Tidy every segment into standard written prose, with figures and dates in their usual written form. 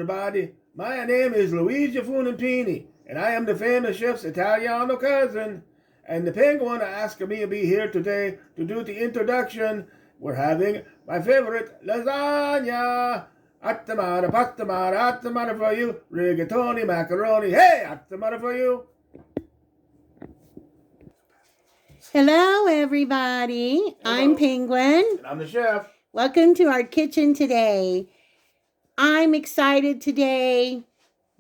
everybody. My name is Luigi Funampini, and I am the famous chef's Italiano cousin. And the penguin asked me to be here today to do the introduction. We're having my favorite lasagna. Attamata, pattamata, attamata for you. Rigatoni, macaroni. Hey, attamata for you. Hello, everybody. Hello. I'm Penguin. And I'm the chef. Welcome to our kitchen today. I'm excited today.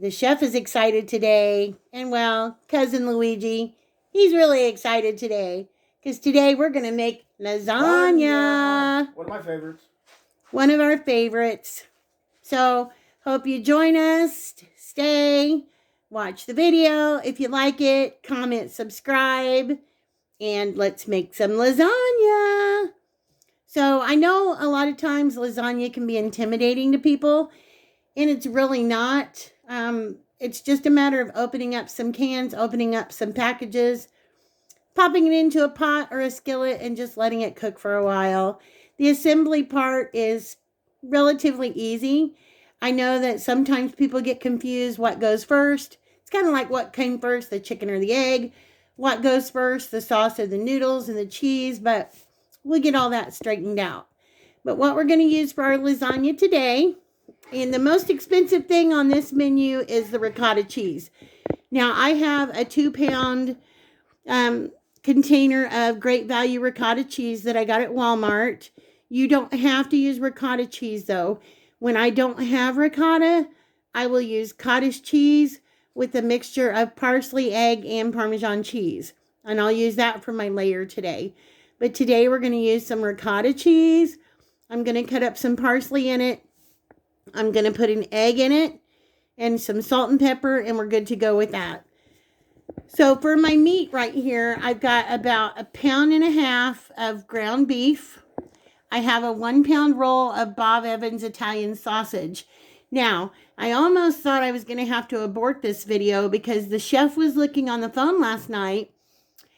The chef is excited today. And, well, Cousin Luigi, he's really excited today. Because today we're going to make lasagna. One of my favorites. One of our favorites. So, hope you join us. Stay. Watch the video. If you like it, comment, subscribe. And let's make some lasagna. So I know a lot of times lasagna can be intimidating to people, and it's really not. It's just a matter of opening up some cans, opening up some packages, popping it into a pot or a skillet, and just letting it cook for a while. The assembly part is relatively easy. I know that sometimes people get confused what goes first. It's kind of like what came first, the chicken or the egg. What goes first, the sauce or the noodles and the cheese, but we'll get all that straightened out. But what we're going to use for our lasagna today, and the most expensive thing on this menu is the ricotta cheese. Now, I have a 2-pound container of great value ricotta cheese that I got at Walmart. You don't have to use ricotta cheese, though. When I don't have ricotta, I will use cottage cheese with a mixture of parsley, egg, and Parmesan cheese. And I'll use that for my layer today. But today we're going to use some ricotta cheese. I'm going to cut up some parsley in it. I'm going to put an egg in it and some salt and pepper, and we're good to go with that. So for my meat right here, I've got about 1.5 pounds of ground beef. I have a 1-pound roll of Bob Evans Italian sausage. Now, I almost thought I was going to have to abort this video because the chef was looking on the phone last night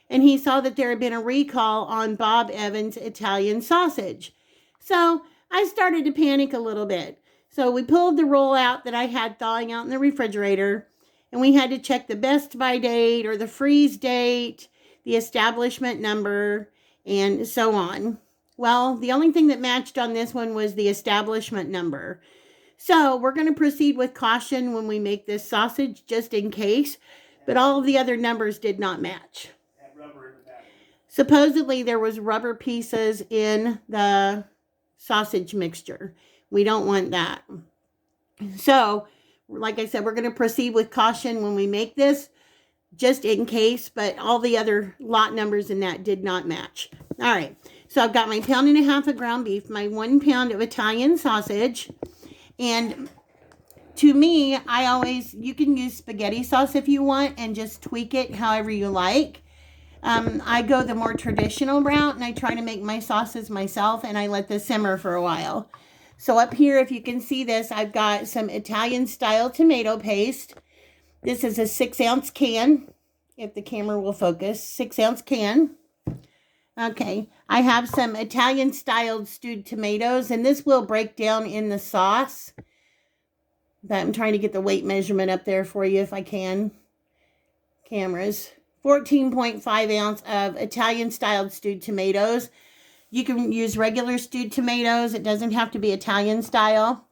and he saw that there had been a recall on Bob Evans Italian sausage. So I started to panic a little bit. So we pulled the roll out that I had thawing out in the refrigerator, and we had to check the best by date or the freeze date, the establishment number, and so on. Well, the only thing that matched on this one was the establishment number. So we're going to proceed with caution when we make this sausage, just in case. But all of the other numbers did not match. Supposedly there was rubber pieces in the sausage mixture. We don't want that. So, like I said, we're going to proceed with caution when we make this, just in case. But all the other lot numbers in that did not match. All right. So I've got my 1.5 pounds of ground beef, my 1 pound of Italian sausage. And to me, you can use spaghetti sauce if you want and just tweak it however you like. I go the more traditional route and I try to make my sauces myself and I let this simmer for a while. So up here, if you can see this, I've got some Italian style tomato paste. This is a 6-ounce can, if the camera will focus, 6-ounce can. Okay, I have some Italian styled stewed tomatoes, and this will break down in the sauce. But I'm trying to get the weight measurement up there for you if I can. Cameras. 14.5 ounce of Italian styled stewed tomatoes. You can use regular stewed tomatoes. It doesn't have to be Italian style.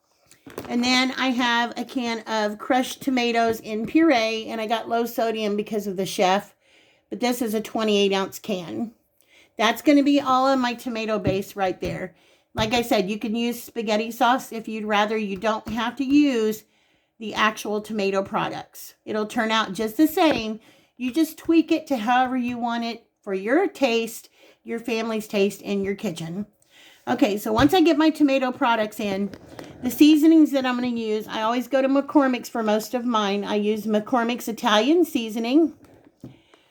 And then I have a can of crushed tomatoes in puree, and I got low sodium because of the chef. But this is a 28-ounce can. That's going to be all of my tomato base right there. Like I said, you can use spaghetti sauce if you'd rather. You don't have to use the actual tomato products. It'll turn out just the same. You just tweak it to however you want it for your taste, your family's taste, in your kitchen. Okay, so once I get my tomato products in, the seasonings that I'm going to use, I always go to McCormick's for most of mine. I use McCormick's Italian seasoning.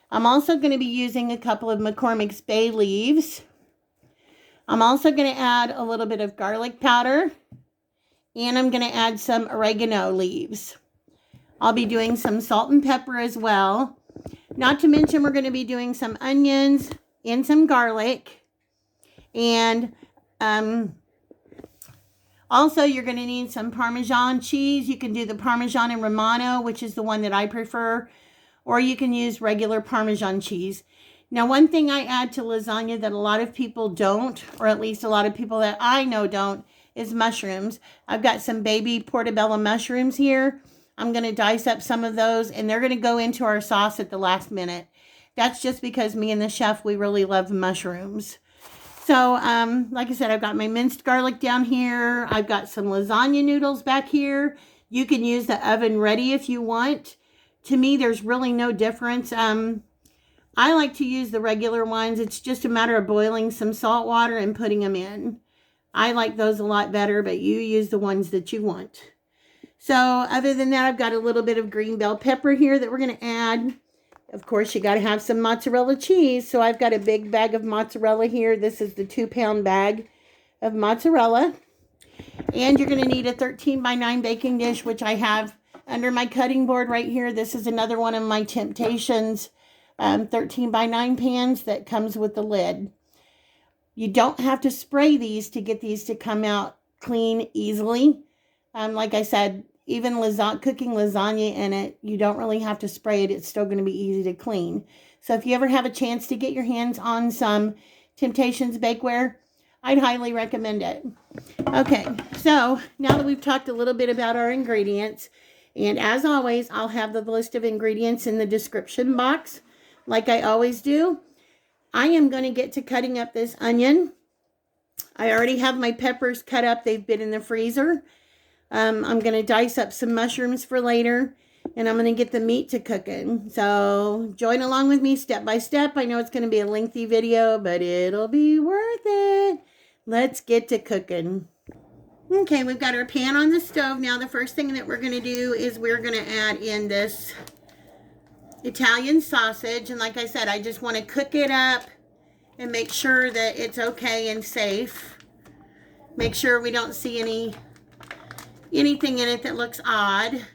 I'm also going to be using a couple of McCormick's bay leaves. I'm also going to add a little bit of garlic powder. And I'm going to add some oregano leaves. I'll be doing some salt and pepper as well. Not to mention we're going to be doing some onions and some garlic. And Also, you're going to need some Parmesan cheese. You can do the Parmesan-romano, which is the one that I prefer, or you can use regular Parmesan cheese. Now, one thing I add to lasagna that a lot of people don't, or at least a lot of people that I know don't, is mushrooms. I've got some baby portobello mushrooms here. I'm going to dice up some of those, and they're going to go into our sauce at the last minute. That's just because me and the chef, we really love mushrooms. So, like I said, I've got my minced garlic down here. I've got some lasagna noodles back here. You can use the oven ready if you want. To me, there's really no difference. I like to use the regular ones. It's just a matter of boiling some salt water and putting them in. I like those a lot better, but you use the ones that you want. So, other than that, I've got a little bit of green bell pepper here that we're going to add. Of course, you got to have some mozzarella cheese. So I've got a big bag of mozzarella here. This is the 2-pound bag of mozzarella. And you're going to need a 13 by 9 baking dish, which I have under my cutting board right here. This is another one of my Temptations 13 by 9 pans that comes with the lid. You don't have to spray these to get these to come out clean easily. Like I said, even cooking lasagna in it, you don't really have to spray it. It's still going to be easy to clean. So if you ever have a chance to get your hands on some Temptations bakeware, I'd highly recommend it. Okay, so now that we've talked a little bit about our ingredients, and as always, I'll have the list of ingredients in the description box, like I always do. I am going to get to cutting up this onion. I already have my peppers cut up. They've been in the freezer. I'm going to dice up some mushrooms for later, and I'm going to get the meat to cooking. So join along with me step by step. I know it's going to be a lengthy video, but it'll be worth it. Let's get to cooking. Okay, we've got our pan on the stove. Now the first thing that we're going to do is we're going to add in this Italian sausage. And like I said, I just want to cook it up and make sure that it's okay and safe. Make sure we don't see anything in it that looks odd.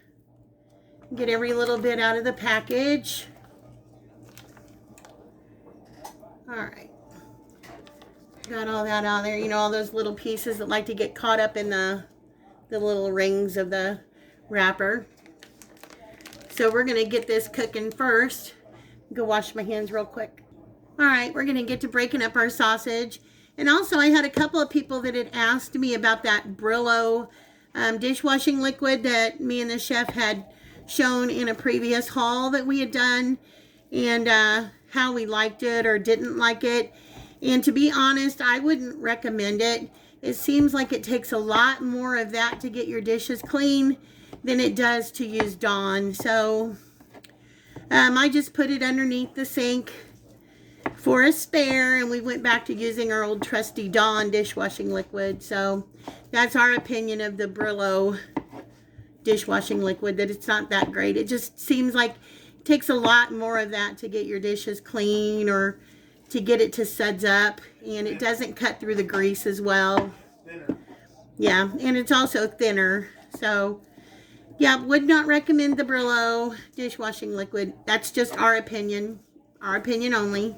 Get every little bit out of the package. All right. Got all that on there. You know, all those little pieces that like to get caught up in the little rings of the wrapper. So we're going to get this cooking first. Go wash my hands real quick. All right, we're going to get to breaking up our sausage. And also, I had a couple of people that had asked me about that Brillo dishwashing liquid that me and the chef had shown in a previous haul that we had done, and how we liked it or didn't like it. And to be honest, I wouldn't recommend it. It seems like it takes a lot more of that to get your dishes clean than it does to use Dawn. So I just put it underneath the sink for a spare, and we went back to using our old trusty Dawn dishwashing liquid. So that's our opinion of the Brillo dishwashing liquid, that it's not that great. It just seems like it takes a lot more of that to get your dishes clean or to get it to suds up, and it doesn't cut through the grease as well. Thinner. Yeah, and it's also thinner. So yeah, would not recommend the Brillo dishwashing liquid. That's just our opinion only.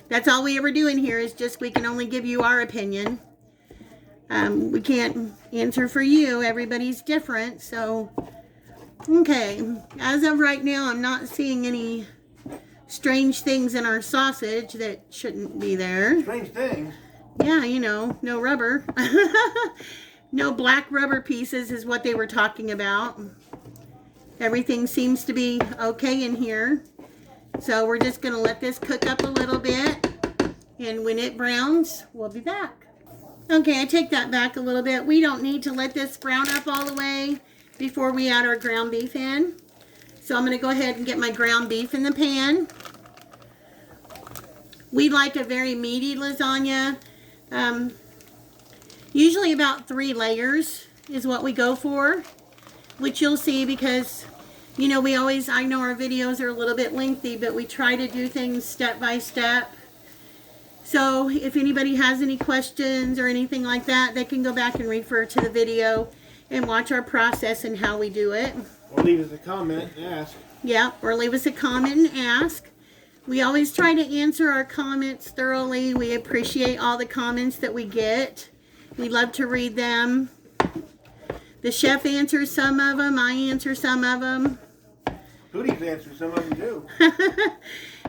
That's all we ever do in here, is just we can only give you our opinion. We can't answer for you. Everybody's different. So, okay. As of right now, I'm not seeing any strange things in our sausage that shouldn't be there. Strange things? Yeah, you know, no rubber. No black rubber pieces is what they were talking about. Everything seems to be okay in here. So we're just going to let this cook up a little bit. And when it browns, we'll be back. Okay, I take that back a little bit. We don't need to let this brown up all the way before we add our ground beef in. So I'm going to go ahead and get my ground beef in the pan. We like a very meaty lasagna. Usually about 3 layers is what we go for, which you'll see because, you know, I know our videos are a little bit lengthy, but we try to do things step by step. So if anybody has any questions or anything like that, they can go back and refer to the video and watch our process and how we do it. Or leave us a comment and ask. Yeah, or leave us a comment and ask. We always try to answer our comments thoroughly. We appreciate all the comments that we get. We love to read them. The chef answers some of them. I answer some of them. Pootie's answer some of them too.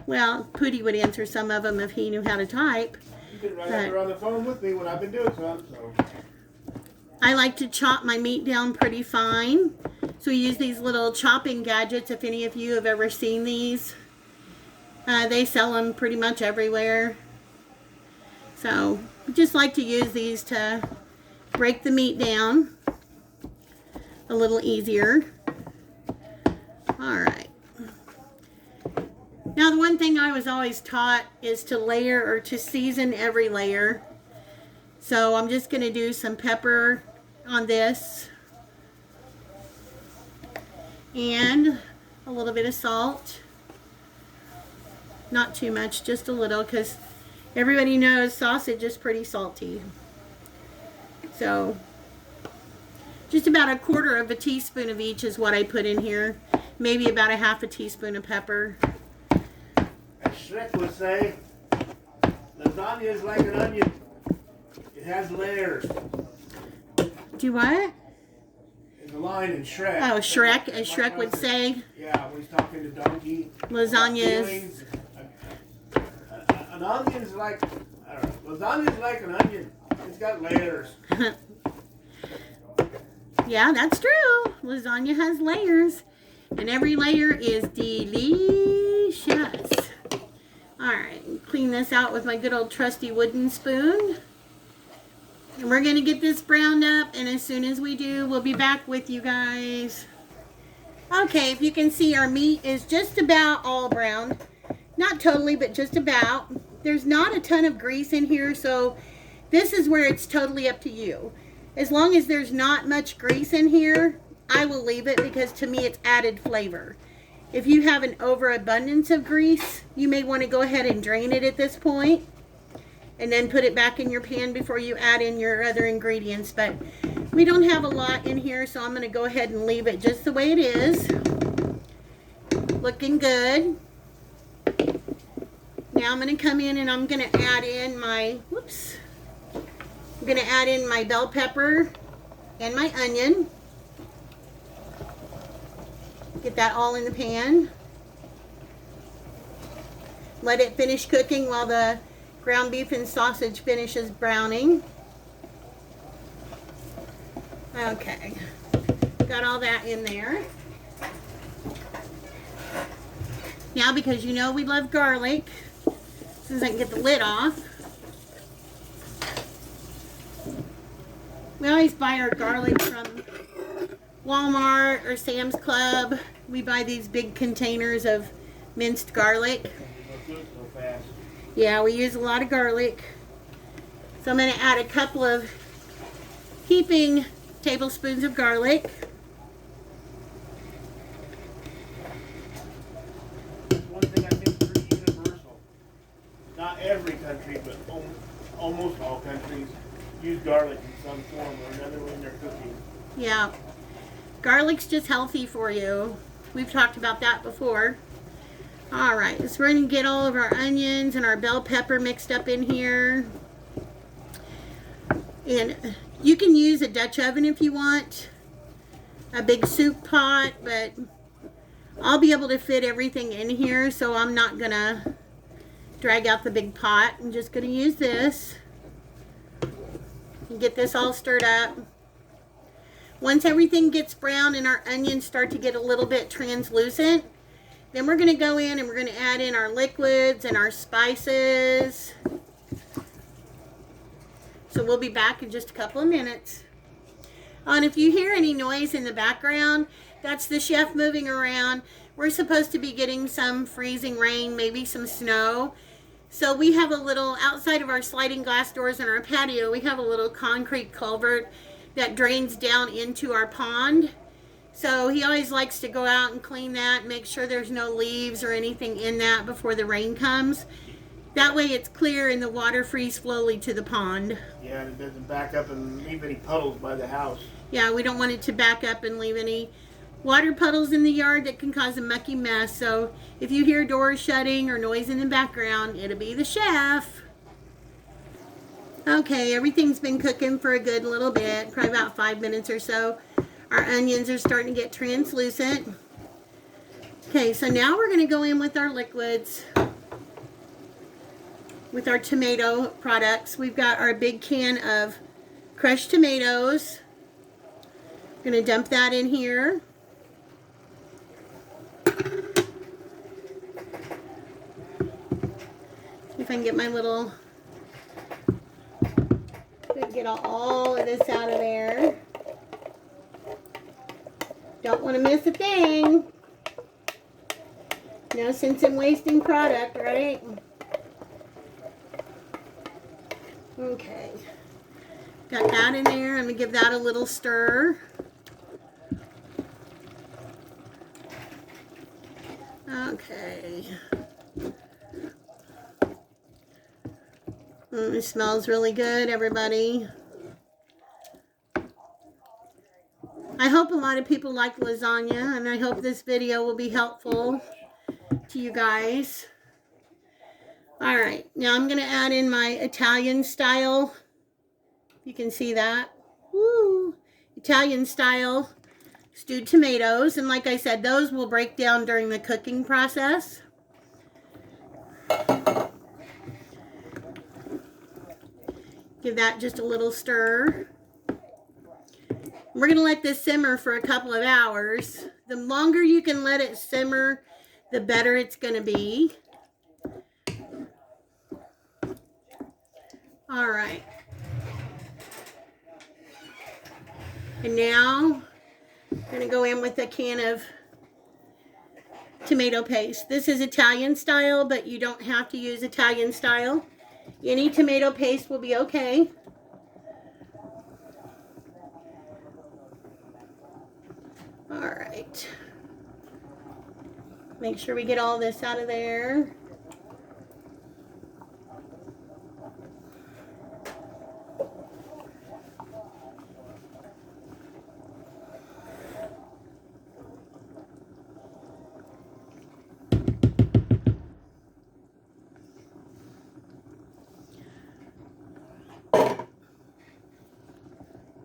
Well, Pootie would answer some of them if he knew how to type. You've been right up there on the phone with me when I've been doing some, so. I like to chop my meat down pretty fine. So we use these little chopping gadgets, if any of you have ever seen these. They sell them pretty much everywhere. So I just like to use these to break the meat down a little easier. Alright. Now the one thing I was always taught is to layer or to season every layer. So I'm just going to do some pepper on this. And a little bit of salt. Not too much, just a little, because everybody knows sausage is pretty salty. So just about 1/4 teaspoon of each is what I put in here. Maybe about 1/2 teaspoon of pepper. As Shrek would say, lasagna is like an onion. It has layers. Do what? There's a line in Shrek. Oh, Shrek, as Shrek would say. Yeah, when he's talking to Donkey. Lasagna is... An onion's like... I don't know. Lasagna's like an onion. It's got layers. Yeah, that's true. Lasagna has layers. And every layer is delicious. Alright, clean this out with my good old trusty wooden spoon. And we're going to get this browned up, and as soon as we do, we'll be back with you guys. Okay, if you can see, our meat is just about all browned. Not totally, but just about. There's not a ton of grease in here, so this is where it's totally up to you. As long as there's not much grease in here, I will leave it, because to me it's added flavor. If you have an overabundance of grease, you may want to go ahead and drain it at this point. And then put it back in your pan before you add in your other ingredients. But we don't have a lot in here, so I'm going to go ahead and leave it just the way it is. Looking good. Now I'm going to come in and I'm going to add in my, I'm going to add in my bell pepper and my onion. Get that all in the pan. Let it finish cooking while the ground beef and sausage finishes browning. Okay, got all that in there. Now, because you know we love garlic, as soon as I can get the lid off, we always buy our garlic from Walmart or Sam's Club. We buy these big containers of minced garlic. Yeah, we use a lot of garlic. So I'm going to add a couple of heaping tablespoons of garlic. One thing I think is pretty universal. Not every country, but almost all countries use garlic in some form or another when they're cooking. Yeah. Garlic's just healthy for you. We've talked about that before. Alright, so we're going to get all of our onions and our bell pepper mixed up in here. And you can use a Dutch oven if you want. A big soup pot, but I'll be able to fit everything in here, so I'm not going to drag out the big pot. I'm just going to use this. And get this all stirred up. Once everything gets brown and our onions start to get a little bit translucent, then we're going to go in and we're going to add in our liquids and our spices. So we'll be back in just a couple of minutes. And if you hear any noise in the background, that's the chef moving around. We're supposed to be getting some freezing rain, maybe some snow. So we have a little, outside of our sliding glass doors in our patio, we have a little concrete culvert that drains down into our pond. So he always likes to go out and clean that, make sure there's no leaves or anything in that before the rain comes. That way it's clear and the water frees slowly to the pond. Yeah, and it doesn't back up and leave any puddles by the house. Yeah, we don't want it to back up and leave any water puddles in the yard that can cause a mucky mess. So if you hear doors shutting or noise in the background, it'll be the chef. Okay, everything's been cooking for a good little bit, probably about 5 minutes or so. Our onions are starting to get translucent. Okay, so now we're going to go in with our liquids, with our tomato products. We've got our big can of crushed tomatoes. I'm going to dump that in here. See if I can get my little, get all of this out of there. Don't want to miss a thing. No sense in wasting product, right? Okay. Got that in there. I'm going to give that a little stir. Okay. It smells really good, everybody. I hope a lot of people like lasagna, and I hope this video will be helpful to you guys. All right, now I'm going to add in my Italian style. You can see that. Woo! Italian style stewed tomatoes, and like I said, those will break down during the cooking process. Give that just a little stir. We're going to let this simmer for a couple of hours. The longer you can let it simmer, the better it's going to be. All right. And now I'm going to go in with a can of tomato paste. This is Italian style, but you don't have to use Italian style. Any tomato paste will be okay. All right. Make sure we get all this out of there.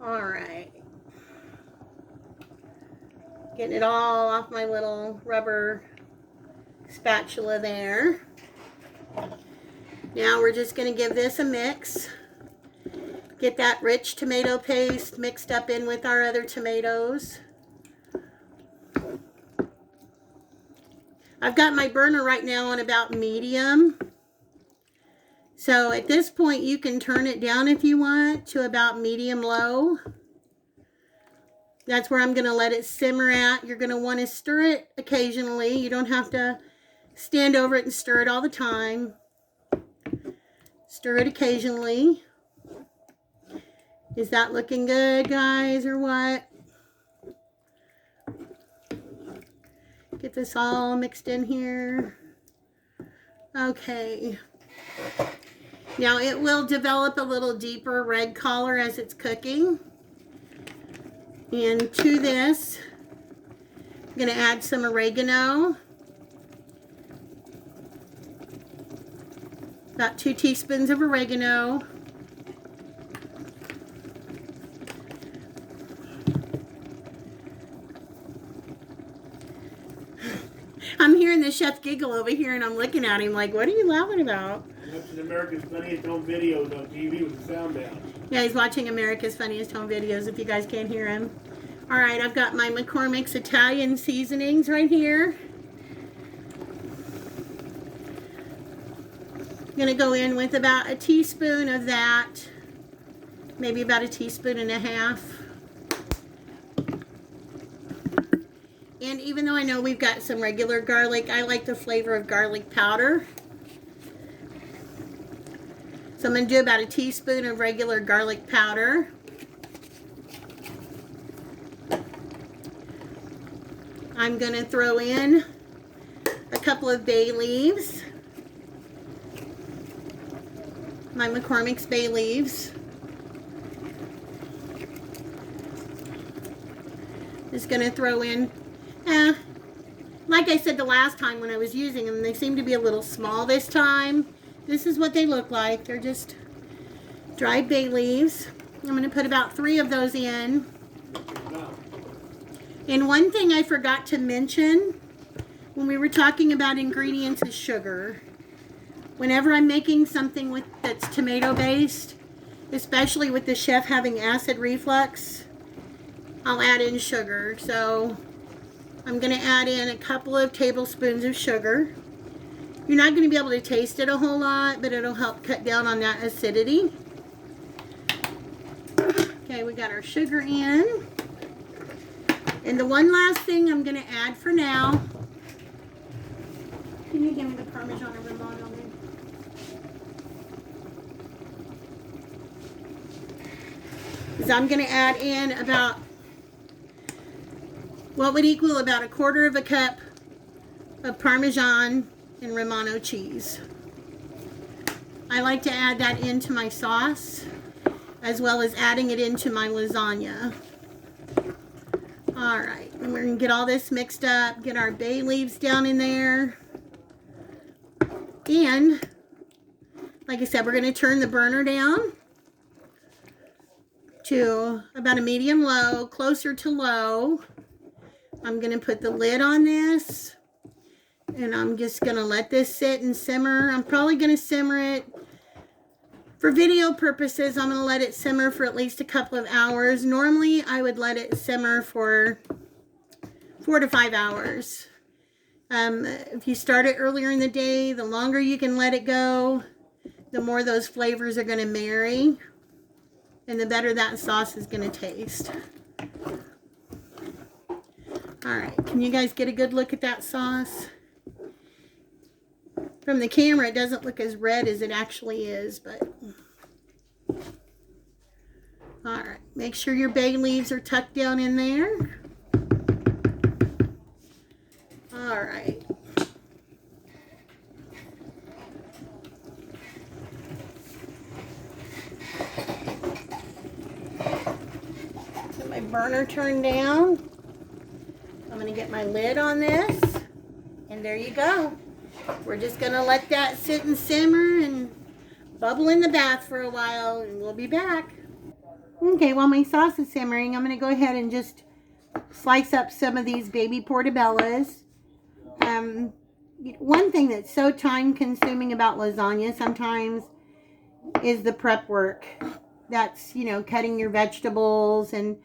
All right. Getting it all off my little rubber spatula there. Now we're just going to give this a mix. Get that rich tomato paste mixed up in with our other tomatoes. I've got my burner right now on about medium. So at this point you can turn it down if you want to about medium low. That's where I'm going to let it simmer at. You're going to want to stir it occasionally. You don't have to stand over it and stir it all the time. Stir it occasionally. Is that looking good, guys, or what? Get this all mixed in here. Okay. Now it will develop a little deeper red color as it's cooking. And to this, I'm going to add some oregano. About 2 teaspoons of oregano. I'm hearing the chef giggle over here, and I'm looking at him like, what are you laughing about? I'm watching America's Funniest Home Videos on TV with the sound down. Yeah, he's watching America's Funniest Home Videos, if you guys can't hear him. All right, I've got my McCormick's Italian seasonings right here. I'm going to go in with about a teaspoon of that, maybe about a teaspoon and a half. And even though I know we've got some regular garlic, I like the flavor of garlic powder. So I'm going to do about a teaspoon of regular garlic powder. I'm going to throw in a couple of bay leaves. My McCormick's bay leaves. Just going to throw in, like I said the last time when I was using them, they seem to be a little small this time. This is what they look like. They're just dried bay leaves. I'm going to put about 3 of those in. And one thing I forgot to mention when we were talking about ingredients is sugar. Whenever I'm making something that's tomato based, especially with the chef having acid reflux, I'll add in sugar. So I'm going to add in a couple of tablespoons of sugar. You're not going to be able to taste it a whole lot, but it'll help cut down on that acidity. Okay, we got our sugar in. And the one last thing I'm going to add for now, can you give me the parmesan-romano? Is I'm going to add in about what would equal about 1/4 cup of Parmesan and Romano cheese. I like to add that into my sauce as well as adding it into my lasagna. All right, and we're going to get all this mixed up, get our bay leaves down in there. And like I said, we're going to turn the burner down to about a medium low, closer to low. I'm going to put the lid on this, and I'm just going to let this sit and simmer. I'm probably going to simmer it. For video purposes, I'm going to let it simmer for at least a couple of hours. Normally, I would let it simmer for 4 to 5 hours. If you start it earlier in the day, the longer you can let it go, the more those flavors are going to marry, and the better that sauce is going to taste. All right, can you guys get a good look at that sauce? From the camera, it doesn't look as red as it actually is, but... All right, make sure your bay leaves are tucked down in there. All right. Get my burner turned down. I'm going to get my lid on this, and there you go. We're just going to let that sit and simmer and bubble in the bath for a while, and we'll be back. Okay, while my sauce is simmering, I'm going to go ahead and just slice up some of these baby portobellas. One thing that's so time-consuming about lasagna sometimes is the prep work. That's, you know, cutting your vegetables and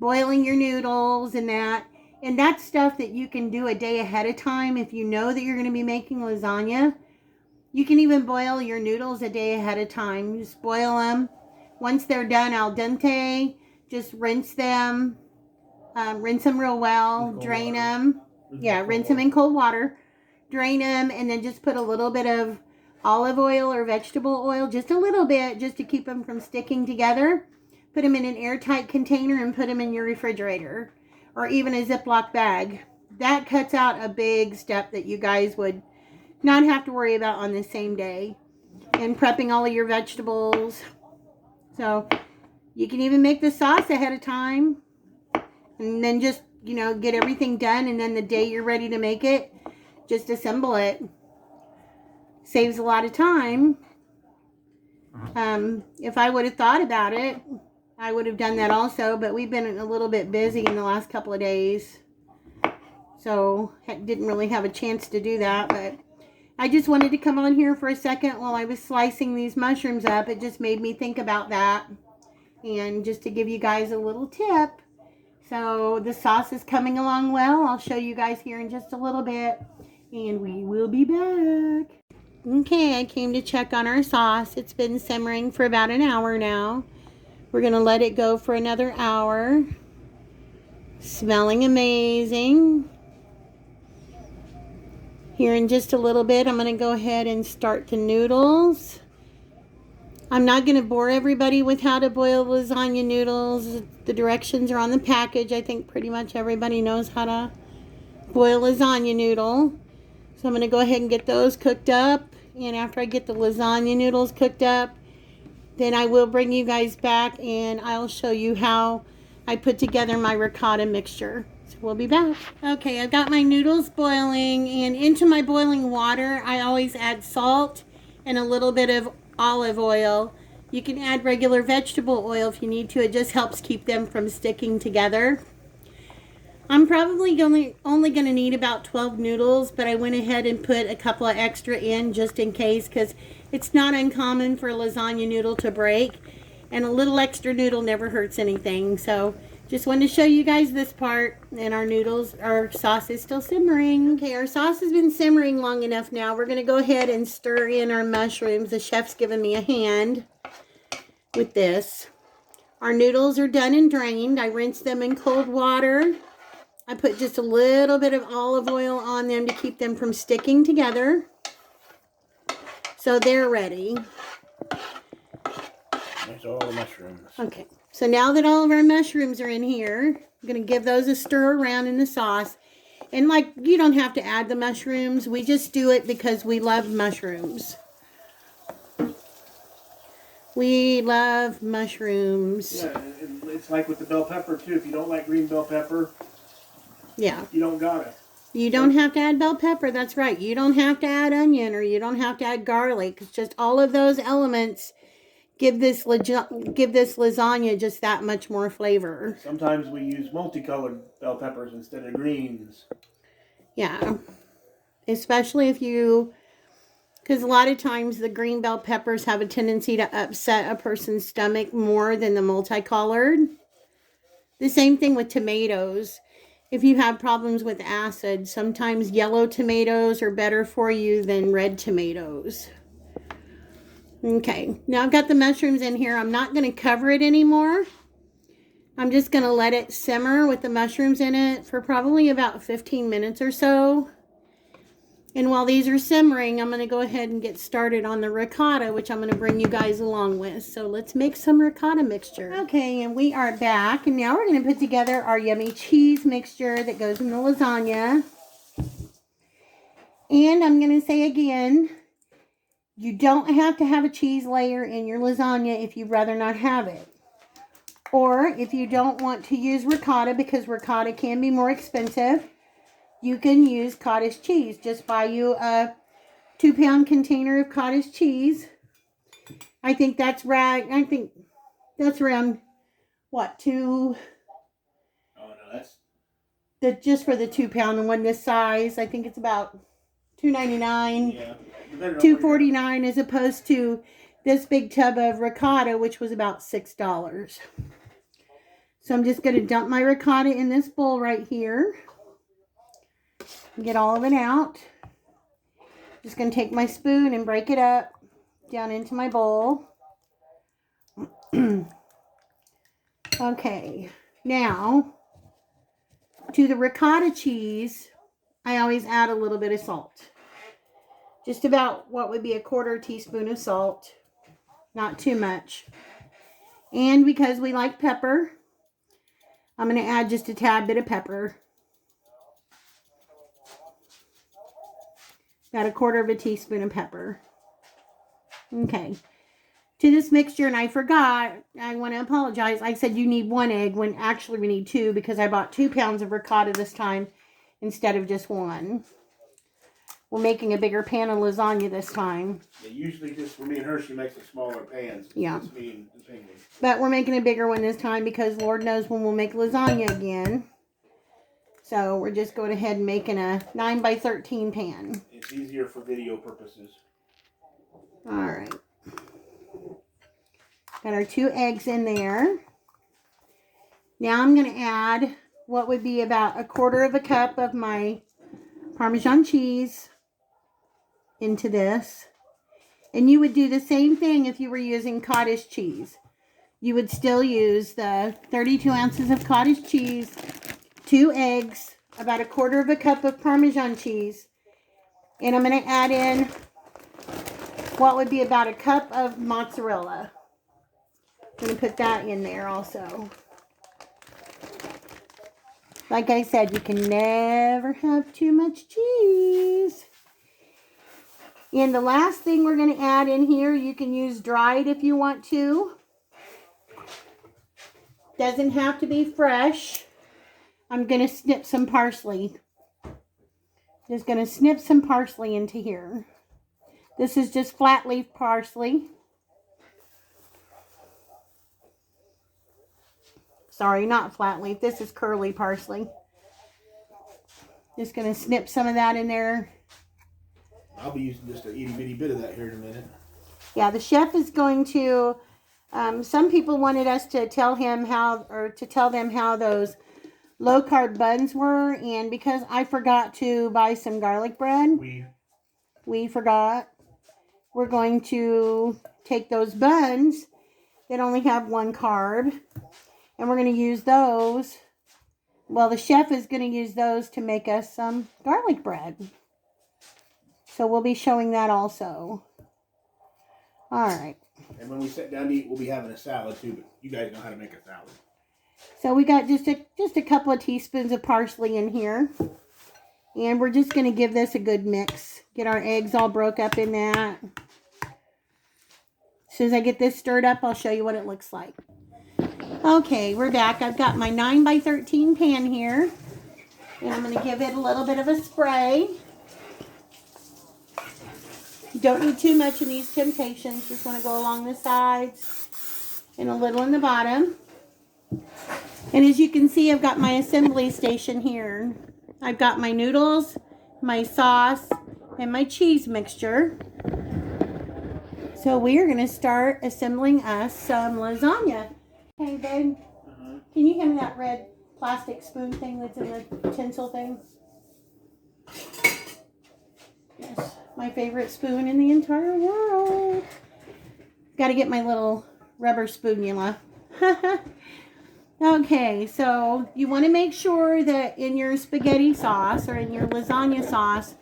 boiling your noodles and that. And that's stuff that you can do a day ahead of time if you know that you're going to be making lasagna. You can even boil your noodles a day ahead of time. Just boil them. Once they're done al dente, just rinse them. Rinse them real well. Drain them. Yeah, rinse them in cold water. Drain them, and then just put a little bit of olive oil or vegetable oil, just a little bit, just to keep them from sticking together. Put them in an airtight container and put them in your refrigerator, or even a Ziploc bag. That cuts out a big step that you guys would not have to worry about on the same day. And prepping all of your vegetables. So you can even make the sauce ahead of time, and then just, you know, get everything done, and then the day you're ready to make it, just assemble it. Saves a lot of time. If I would have thought about it, I would have done that also, but we've been a little bit busy in the last couple of days, so didn't really have a chance to do that. But I just wanted to come on here for a second while I was slicing these mushrooms up. It just made me think about that, and just to give you guys a little tip. So the sauce is coming along well. I'll show you guys here in just a little bit, and we will be back. Okay, I came to check on our sauce. It's been simmering for about an hour now. We're going to let it go for another hour. Smelling amazing. Here in just a little bit, I'm going to go ahead and start the noodles. I'm not going to bore everybody with how to boil lasagna noodles. The directions are on the package. I think pretty much everybody knows how to boil lasagna noodle. So I'm going to go ahead and get those cooked up. And after I get the lasagna noodles cooked up, then I will bring you guys back and I'll show you how I put together my ricotta mixture. So we'll be back. Okay, I've got my noodles boiling, and into my boiling water, I always add salt and a little bit of olive oil You can add regular vegetable oil if you need to. It just helps keep them from sticking together. I'm probably only going to need about 12 noodles, but I went ahead and put a couple of extra in just in case, because it's not uncommon for a lasagna noodle to break, and a little extra noodle never hurts anything. So just wanted to show you guys this part, and our sauce is still simmering. Okay, our sauce has been simmering long enough now. We're going to go ahead and stir in our mushrooms. The chef's given me a hand with this. Our noodles are done and drained. I rinsed them in cold water. I put just a little bit of olive oil on them to keep them from sticking together. So they're ready. There's all the mushrooms. Okay, so now that all of our mushrooms are in here, I'm going to give those a stir around in the sauce. And like, you don't have to add the mushrooms. We just do it because we love mushrooms. We love mushrooms. Yeah, it's like with the bell pepper too. If you don't like green bell pepper, yeah, you don't got it. You don't have to add bell pepper. That's right. You don't have to add onion, or you don't have to add garlic. It's just all of those elements give this lasagna just that much more flavor. Sometimes we use multicolored bell peppers instead of greens. Yeah, especially if you, because a lot of times the green bell peppers have a tendency to upset a person's stomach more than the multicolored. The same thing with tomatoes. If you have problems with acid, sometimes yellow tomatoes are better for you than red tomatoes. Okay, now I've got the mushrooms in here. I'm not going to cover it anymore. I'm just going to let it simmer with the mushrooms in it for probably about 15 minutes or so. And while these are simmering, I'm going to go ahead and get started on the ricotta, which I'm going to bring you guys along with. So let's make some ricotta mixture. Okay, and we are back. And now we're going to put together our yummy cheese mixture that goes in the lasagna. And I'm going to say again, you don't have to have a cheese layer in your lasagna if you'd rather not have it. Or if you don't want to use ricotta, because ricotta can be more expensive, you can use cottage cheese. Just buy you a 2-pound container of cottage cheese. I think that's right. I think that's around, what, $2? Oh, no, that's... just for the 2-pound, the one this size, I think it's about $2.99. Yeah. $2.49 as opposed to this big tub of ricotta, which was about $6. So I'm just going to dump my ricotta in this bowl right here. Get all of it out. Just going to take my spoon and break it up down into my bowl. Okay, now to the ricotta cheese, I always add a little bit of salt. Just about what would be a 1/4 teaspoon of salt. Not too much. And because we like pepper, I'm going to add just a tad bit of pepper. About 1/4 teaspoon of pepper. Okay. To this mixture, and I forgot, I want to apologize. I said you need 1 egg when actually we need 2, because I bought 2 pounds of ricotta this time instead of just 1. We're making a bigger pan of lasagna this time. Yeah, usually just for me and her, she makes a smaller pan. Yeah. Just me and the penguin. But we're making a bigger one this time because Lord knows when we'll make lasagna again. So we're just going ahead and making a 9x13 pan. It's easier for video purposes. Alright. Got our 2 eggs in there. Now I'm going to add what would be about 1/4 cup of my Parmesan cheese into this. And you would do the same thing if you were using cottage cheese. You would still use the 32 ounces of cottage cheese, 2 eggs, about 1/4 cup of Parmesan cheese, and I'm going to add in what would be about 1 cup of mozzarella. I'm going to put that in there also. Like I said, you can never have too much cheese. And the last thing we're going to add in here, you can use dried if you want to. Doesn't have to be fresh. I'm going to snip some parsley. Just going to snip some parsley into here. This is just flat leaf parsley. Sorry, not flat leaf. This is curly parsley. Just going to snip some of that in there. I'll be using just a itty bitty bit of that here in a minute. Yeah, the chef is going to, some people wanted us to tell him how, or to tell them how those low carb buns were. And because I forgot to buy some garlic bread, we forgot. We're going to take those buns that only have 1 carb, and we're going to use those. Well, the chef is going to use those to make us some garlic bread. So we'll be showing that also. All right. And when we sit down to eat, we'll be having a salad too, but you guys know how to make a salad. So we got just a couple of teaspoons of parsley in here. And we're just going to give this a good mix. Get our eggs all broke up in that. As soon as I get this stirred up, I'll show you what it looks like. Okay, we're back. I've got my 9x13 pan here. And I'm going to give it a little bit of a spray. You don't need too much in these temptations. Just want to go along the sides and a little in the bottom. And as you can see, I've got my assembly station here. I've got my noodles, my sauce, and my cheese mixture. So we are going to start assembling us some lasagna. Hey, babe, can you hand me that red plastic spoon thing that's in the tinsel thing? Yes, my favorite spoon in the entire world. Got to get my little rubber spoonula. Okay, so you want to make sure that in your spaghetti sauce or in your lasagna sauce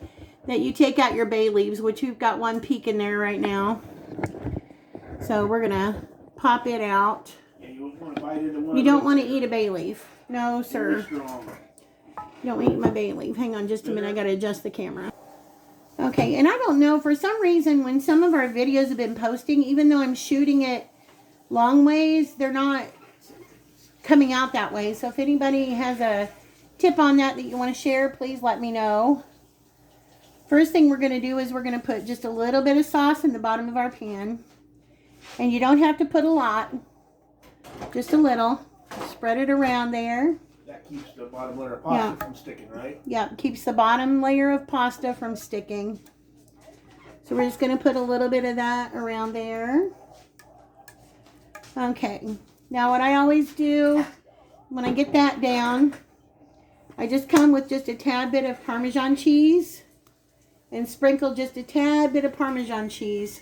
that you take out your bay leaves, which you've got 1 peek in there right now. So we're going to pop it out. Yeah, you want to bite into one. You don't want to eat a bay leaf. No, sir. Strong. You don't eat my bay leaf. Hang on just a minute. I got to adjust the camera. Okay, and I don't know, for some reason, when some of our videos have been posting, even though I'm shooting it long ways, they're not coming out that way. So if anybody has a tip on that you want to share, please let me know. First thing we're going to do is we're going to put just a little bit of sauce in the bottom of our pan. And you don't have to put a lot. Just a little. Spread it around there. That keeps the bottom layer of pasta from sticking, right? Yep, keeps the bottom layer of pasta from sticking. So we're just going to put a little bit of that around there. Okay. Now what I always do when I get that down, I just come with just a tad bit of Parmesan cheese and sprinkle just a tad bit of Parmesan cheese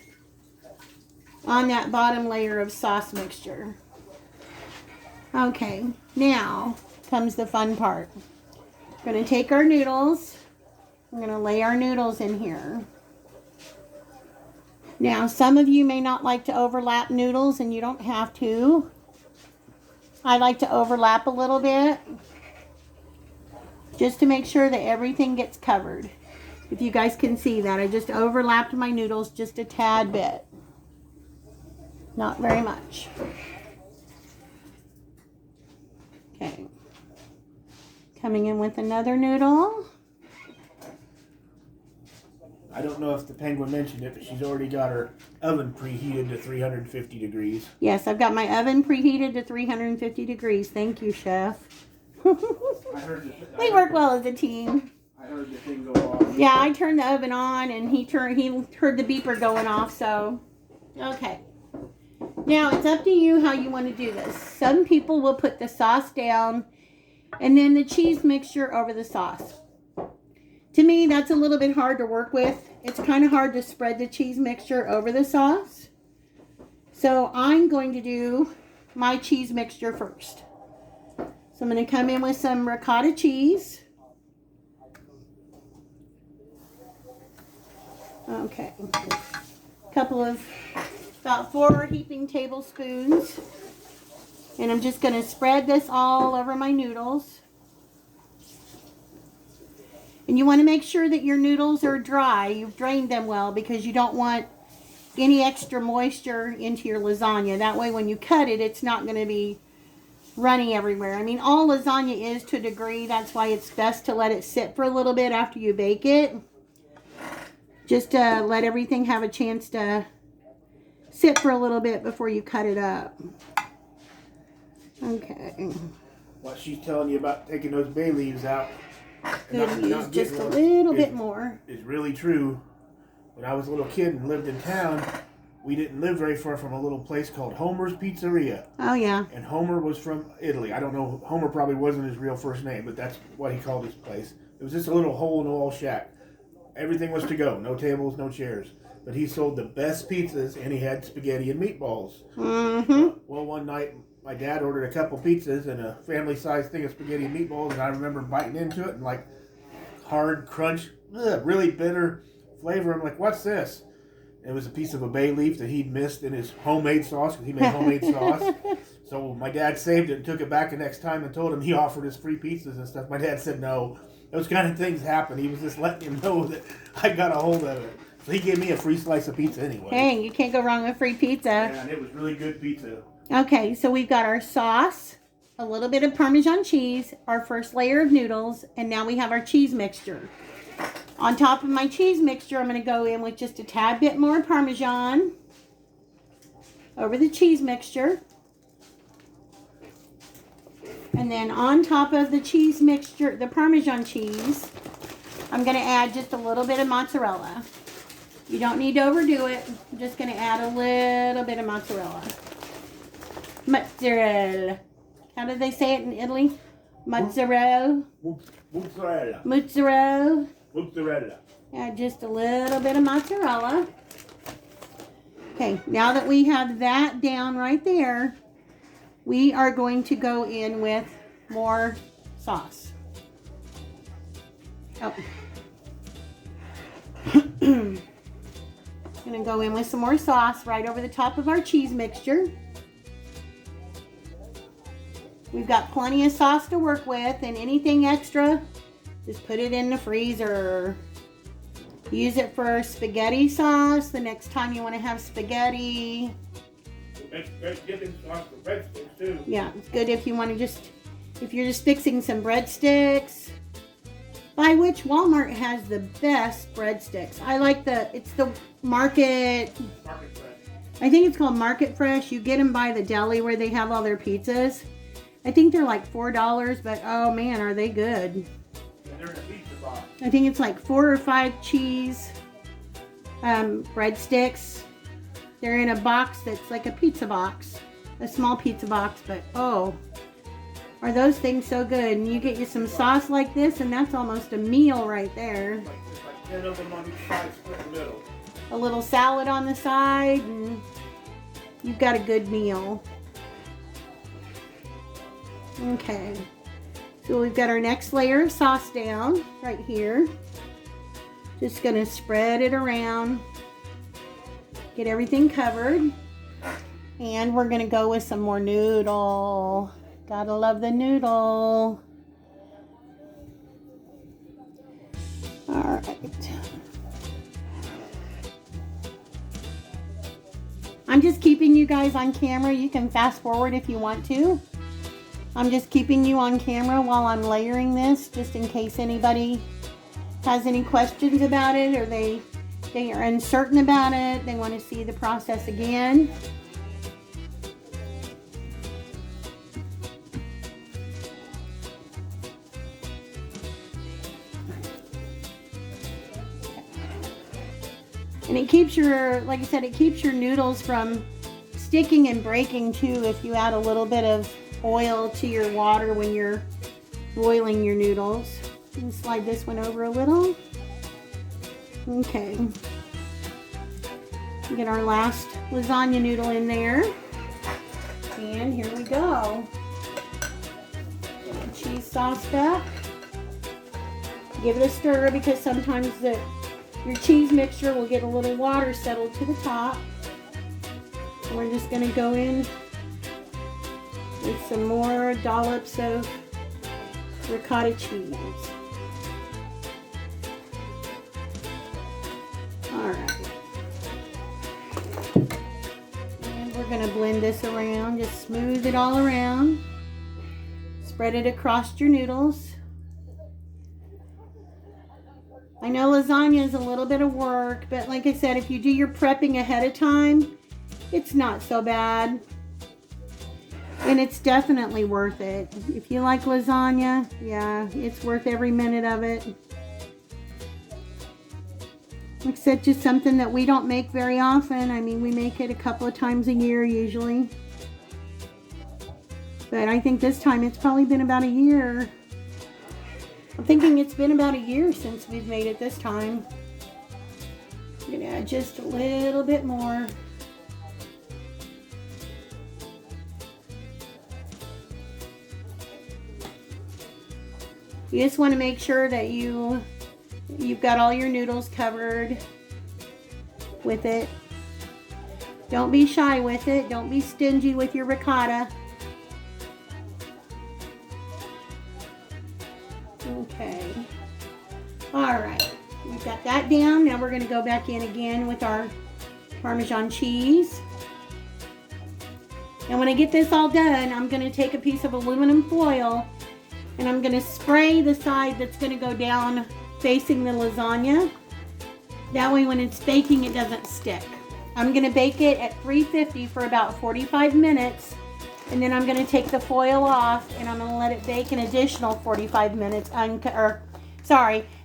on that bottom layer of sauce mixture. Okay, now comes the fun part. We're going to take our noodles. We're going to lay our noodles in here. Now, some of you may not like to overlap noodles, and you don't have to. I like to overlap a little bit just to make sure that everything gets covered. If you guys can see that, I just overlapped my noodles just a tad bit. Not very much. Okay. Coming in with another noodle. I don't know if the penguin mentioned it, but she's already got her oven preheated to 350 degrees. Yes, I've got my oven preheated to 350 degrees. Thank you, Chef. We work well as a team. I heard the thing go off. Yeah, I turned the oven on and he heard the beeper going off, so okay. Now it's up to you how you want to do this. Some people will put the sauce down and then the cheese mixture over the sauce. To me, that's a little bit hard to work with. It's kind of hard to spread the cheese mixture over the sauce. So I'm going to do my cheese mixture first. So I'm going to come in with some ricotta cheese. Okay. About 4 heaping tablespoons. And I'm just going to spread this all over my noodles. And you want to make sure that your noodles are dry. You've drained them well because you don't want any extra moisture into your lasagna. That way when you cut it, it's not going to be runny everywhere. I mean, all lasagna is to a degree. That's why it's best to let it sit for a little bit after you bake it. Just to let everything have a chance to sit for a little bit before you cut it up. Okay. What she's telling you about taking those bay leaves out. Could use just a little bit more. It's really true. When I was a little kid and lived in town, we didn't live very far from a little place called Homer's Pizzeria. Oh, yeah. And Homer was from Italy. I don't know, Homer probably wasn't his real first name, but that's what he called his place. It was just a little hole-in-the-wall shack. Everything was to go. No tables, no chairs. But he sold the best pizzas, and he had spaghetti and meatballs. Mm-hmm. Well, one night, my dad ordered a couple pizzas and a family-sized thing of spaghetti and meatballs, and I remember biting into it and, like, hard crunch, really bitter flavor. I'm like, what's this? It was a piece of a bay leaf that he'd missed in his homemade sauce, because he made homemade sauce. So my dad saved it and took it back the next time and told him he offered us free pizzas and stuff. My dad said no. Those kind of things happen. He was just letting him know that I got a hold of it. So he gave me a free slice of pizza anyway. Hey, you can't go wrong with free pizza. Yeah, and it was really good pizza. Okay, so we've got our sauce, a little bit of Parmesan cheese, our first layer of noodles, and now we have our cheese mixture. On top of my cheese mixture, I'm going to go in with just a tad bit more Parmesan over the cheese mixture. And then on top of the cheese mixture, the Parmesan cheese, I'm going to add just a little bit of mozzarella. You don't need to overdo it. I'm just going to add a little bit of mozzarella. Mozzarella. How do they say it in Italy? Mozzarella. Mozzarella. Mozzarella. Mozzarella. Add just a little bit of mozzarella. Okay, now that we have that down right there, we are going to go in with more sauce. Oh. I'm going to go in with some more sauce right over the top of our cheese mixture. We've got plenty of sauce to work with, and anything extra, just put it in the freezer. Use it for spaghetti sauce the next time you want to have spaghetti. Make dipping sauce for breadsticks too. Yeah, it's good if you want to if you're just fixing some breadsticks. By which Walmart has the best breadsticks. I like it's the Market Fresh. I think it's called Market Fresh. You get them by the deli where they have all their pizzas. I think they're like $4, but oh man, are they good. And they're in a pizza box. I think it's like 4 or 5 cheese breadsticks. They're in a box that's like a pizza box. A small pizza box, but oh, are those things so good. And you get you some sauce like this, and that's almost a meal right there. Like 10 of them on each side, split in the middle. A little salad on the side, and you've got a good meal. Okay, so we've got our next layer of sauce down right here. Just gonna spread it around, get everything covered, and we're gonna go with some more noodle. Gotta love the noodle. All right. I'm just keeping you guys on camera. You can fast forward if you want to. I'm just keeping you on camera while I'm layering this, just in case anybody has any questions about it, or they are uncertain about it, they want to see the process again. And it keeps your, like I said, it keeps your noodles from sticking and breaking too if you add a little bit of oil to your water when you're boiling your noodles. And slide this one over a little. Okay. Get our last lasagna noodle in there. And here we go. Get the cheese sauce back. Give it a stir because sometimes your cheese mixture will get a little water settled to the top. So we're just going to go in with some more dollops of ricotta cheese. Alright. And we're going to blend this around. Just smooth it all around. Spread it across your noodles. I know lasagna is a little bit of work, but like I said, if you do your prepping ahead of time, it's not so bad. And it's definitely worth it. If you like lasagna, yeah, it's worth every minute of it. Except just something that we don't make very often. I mean, we make it a couple of times a year usually. But I think this time it's probably been about a year. I'm thinking it's been about a year since we've made it this time. I'm going to add just a little bit more. You just want to make sure that you've got all your noodles covered with it. Don't be shy with it. Don't be stingy with your ricotta. Okay. All right. We've got that down. Now we're going to go back in again with our Parmesan cheese. And when I get this all done, I'm going to take a piece of aluminum foil and I'm going to spray the side that's going to go down facing the lasagna. That way when it's baking, it doesn't stick. I'm going to bake it at 350 for about 45 minutes. And then I'm going to take the foil off and I'm going to let it bake an additional 45 minutes, an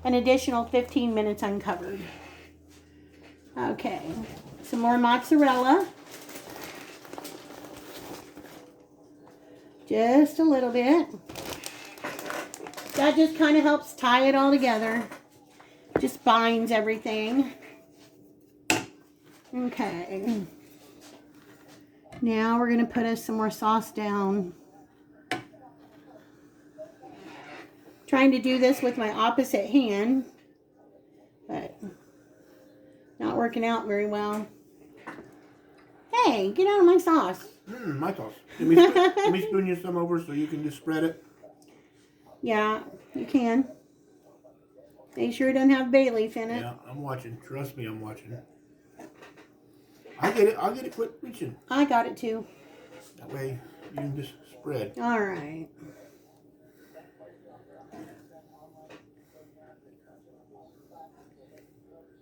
additional 15 minutes uncovered. Okay, some more mozzarella. Just a little bit. That just kind of helps tie it all together. Just binds everything. Okay. Now we're going to put us some more sauce down. Trying to do this with my opposite hand, but not working out very well. Hey, get out of my sauce. My sauce. Let me spoon you some over so you can just spread it. Yeah, you can. Make sure it doesn't have bay leaf in it. Yeah, I'm watching. Trust me, I'm watching. I'll get it. Quit reaching. I got it too. That way you can just spread. All right.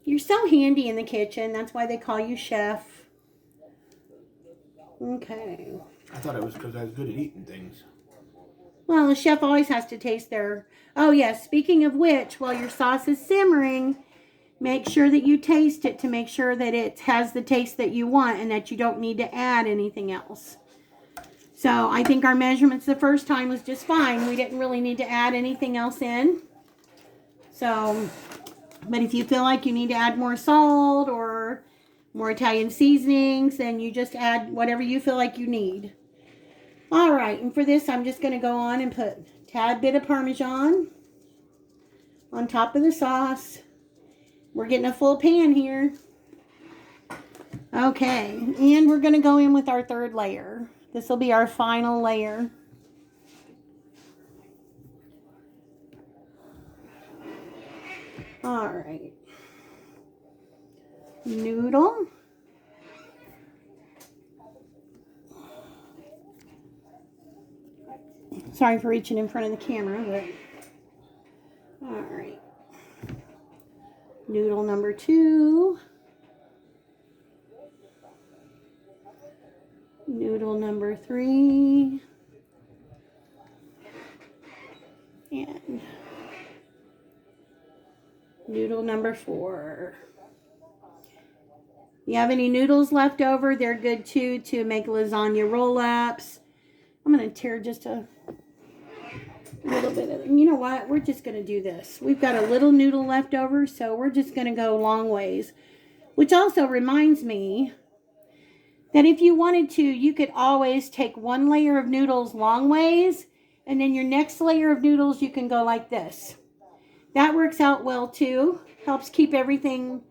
You're so handy in the kitchen. That's why they call you chef. Okay. I thought it was because I was good at eating things. Well, the chef always has to taste their... Oh, yes. Speaking of which, while your sauce is simmering, make sure that you taste it to make sure that it has the taste that you want and that you don't need to add anything else. So, I think our measurements the first time was just fine. We didn't really need to add anything else in. So, but if you feel like you need to add more salt or more Italian seasonings, then you just add whatever you feel like you need. All right, and for this, I'm just going to go on and put a tad bit of Parmesan on top of the sauce. We're getting a full pan here. Okay, and we're going to go in with our third layer. This will be our final layer. All right. Noodle. Sorry for reaching in front of the camera, but all right. Noodle number 2. Noodle number 3. And noodle number 4. You have any noodles left over, they're good too to make lasagna roll-ups. I'm going to tear just a little bit of them. You know what? We're just going to do this. We've got a little noodle left over, so we're just going to go long ways. Which also reminds me that if you wanted to, you could always take one layer of noodles long ways, and then your next layer of noodles, you can go like this. That works out well too. Helps keep everything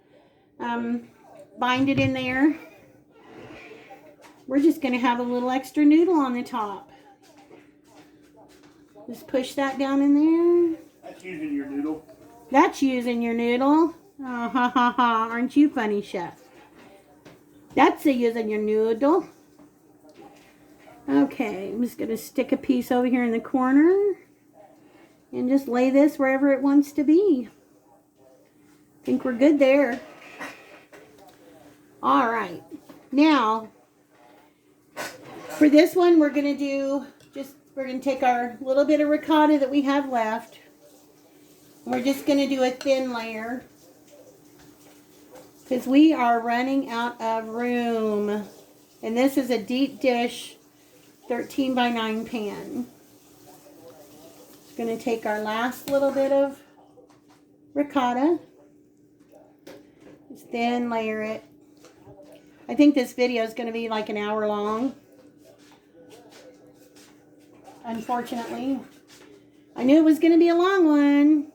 binded in there. We're just going to have a little extra noodle on the top. Just push that down in there. That's using your noodle. That's using your noodle. Oh, ha, ha, ha. Aren't you funny, chef? That's using your noodle. Okay, I'm just going to stick a piece over here in the corner. And just lay this wherever it wants to be. I think we're good there. All right. Now, For this one, we're going to take our little bit of ricotta that we have left. We're just going to do a thin layer because we are running out of room. And this is a deep dish 13 by 9 pan. Just going to take our last little bit of ricotta. Just thin layer it. I think this video is going to be like an hour long. Unfortunately. I knew it was going to be a long one.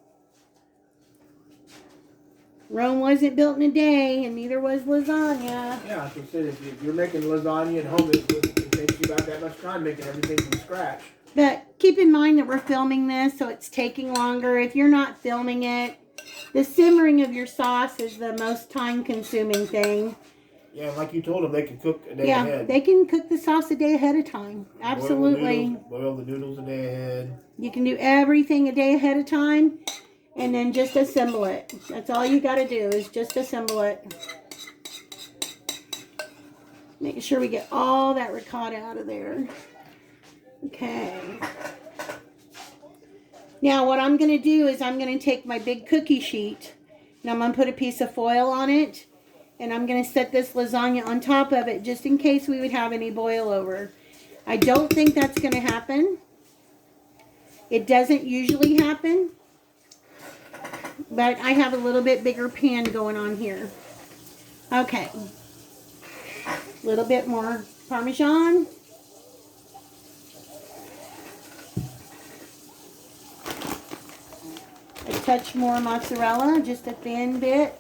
Rome wasn't built in a day, and neither was lasagna. Yeah, I said if you're making lasagna at home, it takes you about that much time making everything from scratch. But keep in mind that we're filming this, so it's taking longer. If you're not filming it, the simmering of your sauce is the most time-consuming thing. Yeah, like you told them, they can cook a day ahead. Yeah, they can cook the sauce a day ahead of time. Absolutely. Boil the noodles a day ahead. You can do everything a day ahead of time. And then just assemble it. That's all you got to do is just assemble it. Making sure we get all that ricotta out of there. Okay. Now what I'm going to do is I'm going to take my big cookie sheet and I'm going to put a piece of foil on it. And I'm going to set this lasagna on top of it just in case we would have any boil over. I don't think that's going to happen. It doesn't usually happen. But I have a little bit bigger pan going on here. Okay. A little bit more Parmesan. A touch more mozzarella, just a thin bit.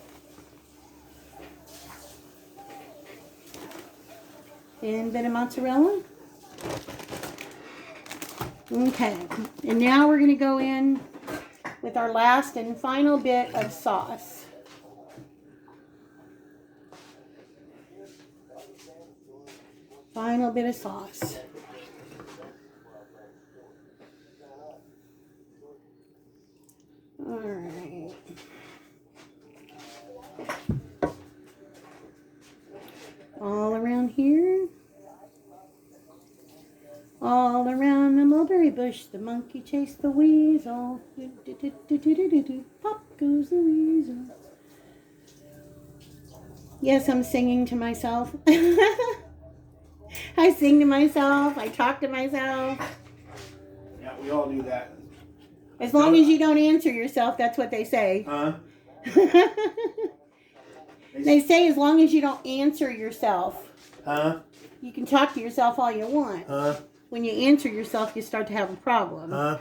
Thin bit of mozzarella. Okay. And now we're going to go in with our last and final bit of sauce. Final bit of sauce. All right. All around here. All around the mulberry bush, the monkey chased the weasel. Pop goes the weasel. Yes, I'm singing to myself. I sing to myself. I talk to myself. Yeah, we all do that. As long as you don't answer yourself, that's what they say. Huh? They say as long as you don't answer yourself. Huh? You can talk to yourself all you want. Huh? When you answer yourself, you start to have a problem. Huh?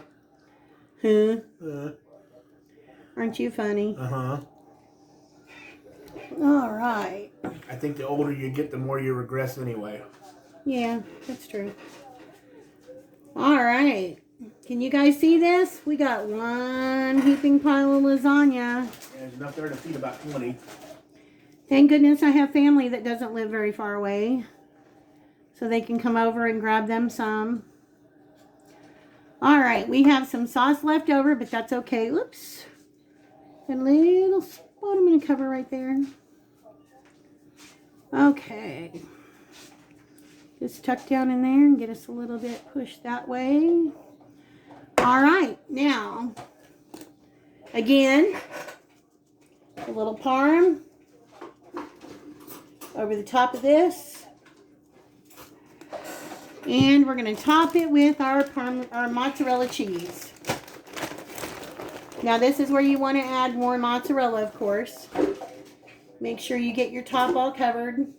Huh? Aren't you funny? Uh-huh. All right. I think the older you get, the more you regress anyway. Yeah, that's true. All right. Can you guys see this? We got one heaping pile of lasagna. There's enough there to feed about 20. Thank goodness I have family that doesn't live very far away. So they can come over and grab them some. All right, we have some sauce left over, but that's okay. Oops. A little spot I'm going to cover right there. Okay. Just tuck down in there and get us a little bit pushed that way. All right, now, again, a little parm over the top of this. And we're going to top it with our mozzarella cheese. Now this is where you want to add more mozzarella, of course. Make sure you get your top all covered.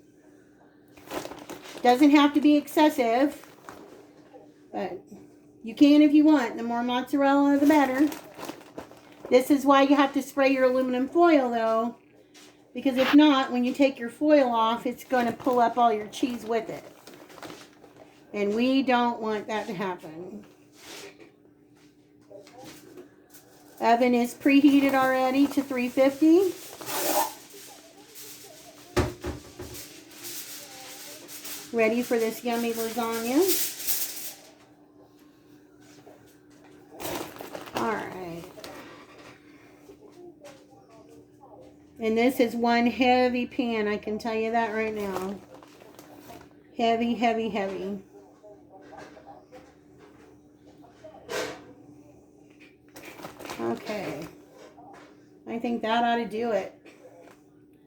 Doesn't have to be excessive, but you can if you want. The more mozzarella, the better. This is why you have to spray your aluminum foil, though, because if not, when you take your foil off, it's going to pull up all your cheese with it. And we don't want that to happen. Oven is preheated already to 350. Ready for this yummy lasagna. Alright. And this is one heavy pan, I can tell you that right now. Heavy, heavy, heavy. think that ought to do it.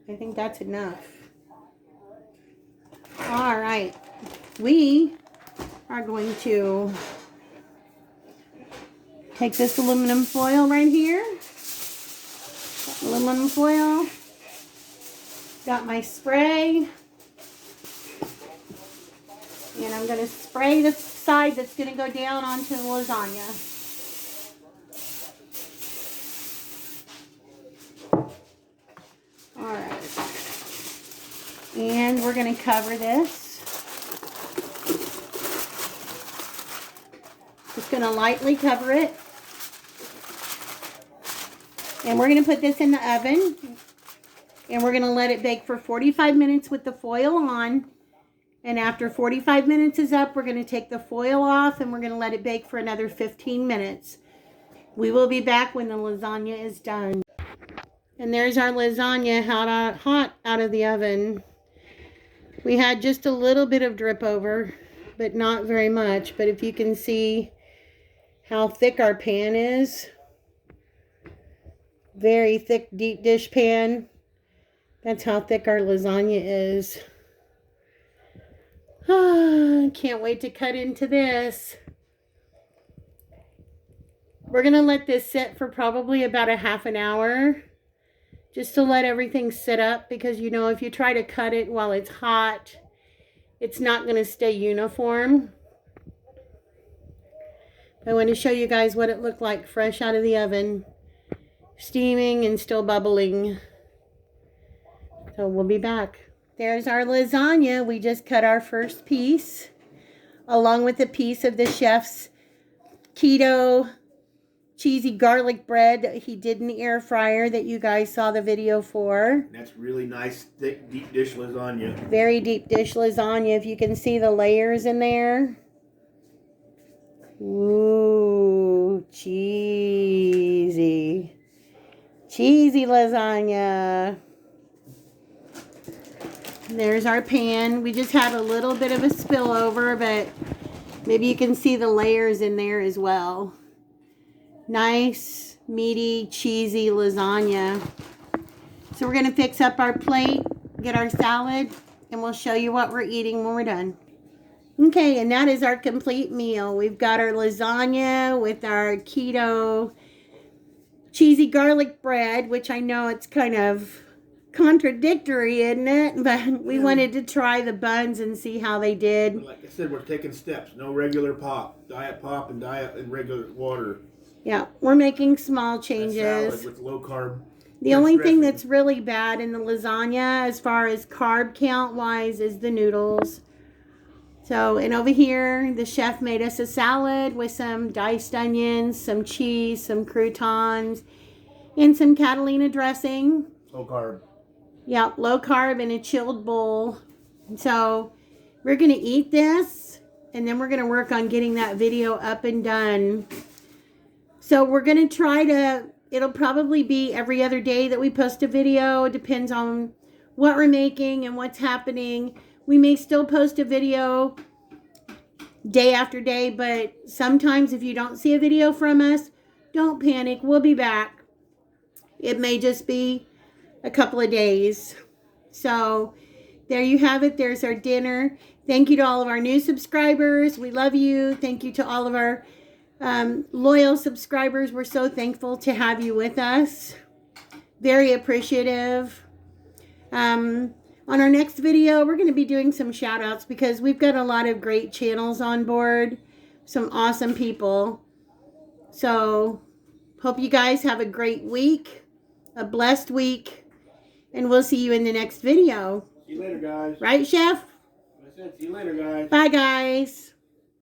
I think that's enough. All right. We are going to take this aluminum foil right here. Aluminum foil. Got my spray. And I'm going to spray the side that's going to go down onto the lasagna. Alright. And we're going to cover this. Just going to lightly cover it. And we're going to put this in the oven. And we're going to let it bake for 45 minutes with the foil on. And after 45 minutes is up, we're going to take the foil off and we're going to let it bake for another 15 minutes. We will be back when the lasagna is done. And there's our lasagna hot out of the oven. We had just a little bit of drip over, but not very much. But if you can see how thick our pan is, very thick deep dish pan. That's how thick our lasagna is. I can't wait to cut into this. We're going to let this sit for probably about a half an hour. Just to let everything sit up. Because, you know, if you try to cut it while it's hot, it's not going to stay uniform. I want to show you guys what it looked like fresh out of the oven. Steaming and still bubbling. So we'll be back. There's our lasagna. We just cut our first piece along with a piece of the chef's keto cheesy garlic bread that he did in the air fryer that you guys saw the video for. That's really nice, thick, deep dish lasagna. Very deep dish lasagna. If you can see the layers in there. Ooh, cheesy. Cheesy lasagna. There's our pan. We just had a little bit of a spillover, but maybe you can see the layers in there as well. Nice, meaty, cheesy lasagna. So we're going to fix up our plate, get our salad, and we'll show you what we're eating when we're done. Okay, and that is our complete meal. We've got our lasagna with our keto cheesy garlic bread, which I know it's kind of contradictory, isn't it? But we wanted to try the buns and see how they did. Like I said, we're taking steps. No regular pop, diet pop, and diet and regular water. Yeah, we're making small changes. Salad with low carb. The only thing that's really bad in the lasagna, as far as carb count wise, is the noodles. So, and over here, the chef made us a salad with some diced onions, some cheese, some croutons, and some Catalina dressing. Low carb. Yeah, low carb in a chilled bowl. So we're going to eat this and then we're going to work on getting that video up and done. So we're going to try to, it'll probably be every other day that we post a video. It depends on what we're making and what's happening. We may still post a video day after day, but sometimes if you don't see a video from us, don't panic. We'll be back. It may just be a couple of days. So there you have it. There's our dinner. Thank you to all of our new subscribers. We love you. Thank you to all of our loyal subscribers. We're so thankful to have you with us. Very appreciative. On our next video, we're going to be doing some shout outs because we've got a lot of great channels on board. Some awesome people. So hope you guys have a great week. A blessed week. And we'll see you in the next video. See you later, guys. Right, Chef? I said, see you later, guys. Bye, guys.